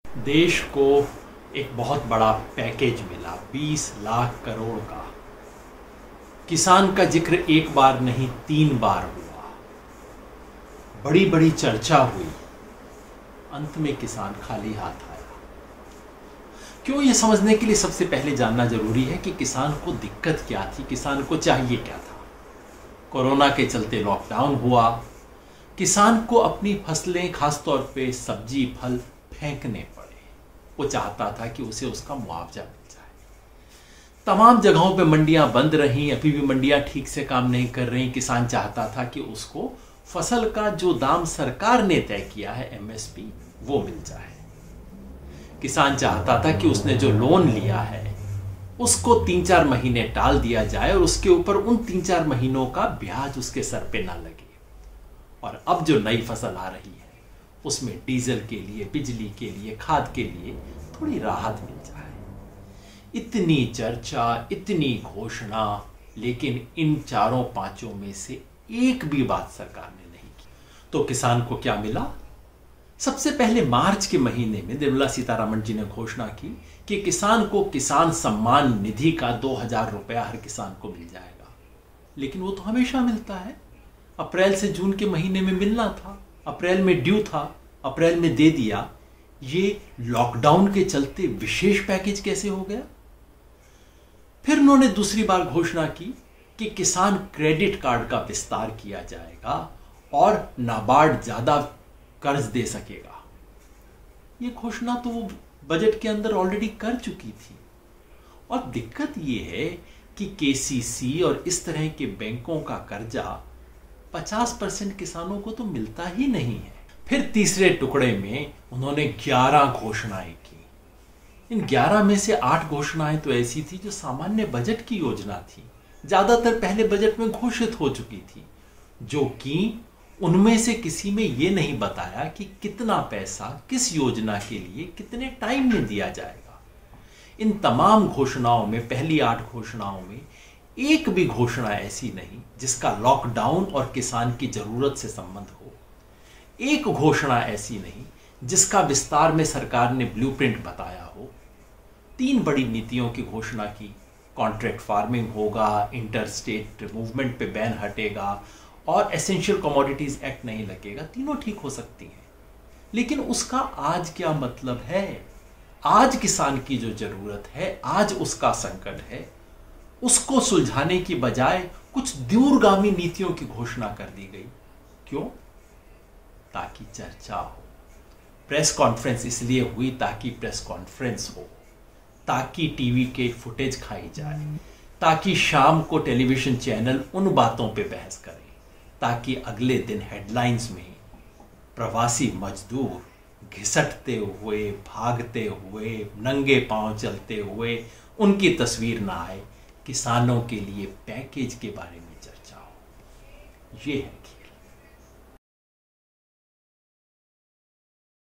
देश को एक बहुत बड़ा पैकेज मिला 20 लाख करोड़ का। किसान का जिक्र एक बार नहीं 3 बार हुआ, बड़ी बड़ी चर्चा हुई, अंत में किसान खाली हाथ आया। क्यों? ये समझने के लिए सबसे पहले जानना जरूरी है कि किसान को दिक्कत क्या थी, किसान को चाहिए क्या था। कोरोना के चलते लॉकडाउन हुआ, किसान को अपनी फसलें खासतौर पे सब्जी फल फेंकने पड़े। वो चाहता था कि उसे उसका मुआवजा मिल जाए। तमाम जगहों पे मंडियां बंद रहीं, अभी भी मंडियां ठीक से काम नहीं कर रही। किसान चाहता था कि उसको फसल का जो दाम सरकार ने तय किया है एमएसपी, वो मिल जाए। किसान चाहता था कि उसने जो लोन लिया है उसको 3-4 महीने टाल दिया जाए और उसके ऊपर उन 3-4 महीनों का ब्याज उसके सर पे ना लगे। और अब जो नई फसल आ रही है उसमें डीजल के लिए, बिजली के लिए, खाद के लिए थोड़ी राहत मिल जाए। इतनी चर्चा, इतनी घोषणा, लेकिन इन 4-5 में से एक भी बात सरकार ने नहीं की। तो किसान को क्या मिला? सबसे पहले मार्च के महीने में निर्मला सीतारमण जी ने घोषणा की कि किसान को किसान सम्मान निधि का 2000 रुपया हर किसान को मिल जाएगा। लेकिन वो तो हमेशा मिलता है। अप्रैल से जून के महीने में मिलना था, अप्रैल में ड्यू था, अप्रैल में दे दिया। ये लॉकडाउन के चलते विशेष पैकेज कैसे हो गया? फिर उन्होंने दूसरी बार घोषणा की कि किसान क्रेडिट कार्ड का विस्तार किया जाएगा और नाबार्ड ज्यादा कर्ज दे सकेगा। ये घोषणा तो वो बजट के अंदर ऑलरेडी कर चुकी थी। और दिक्कत ये है कि केसीसी और इस तरह के बैंकों का कर्जा 50% किसानों को तो मिलता ही नहीं है। फिर तीसरे टुकड़े में उन्होंने 11 घोषणाएं की। इन 11 में से 8 घोषणाएं तो ऐसी थी जो सामान्य बजट की योजना थी, ज्यादातर पहले बजट में घोषित हो चुकी थी, जो कि उनमें से किसी में यह नहीं बताया कि कितना पैसा किस योजना के लिए कितने टाइम में दिया जाएगा। इन तमाम घोषणाओं में, पहली 8 घोषणाओं में एक भी घोषणा ऐसी नहीं जिसका लॉकडाउन और किसान की जरूरत से संबंध हो। एक घोषणा ऐसी नहीं जिसका विस्तार में सरकार ने ब्लूप्रिंट बताया हो। 3 बड़ी नीतियों की घोषणा की, कॉन्ट्रैक्ट फार्मिंग होगा, इंटर स्टेट मूवमेंट पे बैन हटेगा और एसेंशियल कमोडिटीज एक्ट नहीं लगेगा। तीनों ठीक हो सकती हैं, लेकिन उसका आज क्या मतलब है? आज किसान की जो जरूरत है, आज उसका संकट है, उसको सुलझाने की बजाय कुछ दूरगामी नीतियों की घोषणा कर दी गई। क्यों? ताकि चर्चा हो। प्रेस कॉन्फ्रेंस इसलिए हुई ताकि प्रेस कॉन्फ्रेंस हो, ताकि टीवी के फुटेज खाई जाए, ताकि शाम को टेलीविजन चैनल उन बातों पे बहस करें, ताकि अगले दिन हेडलाइंस में प्रवासी मजदूर घिसटते हुए, भागते हुए, नंगे पांव चलते हुए उनकी तस्वीर ना आए। किसानों के लिए पैकेज के बारे में चर्चा हो। ये है कि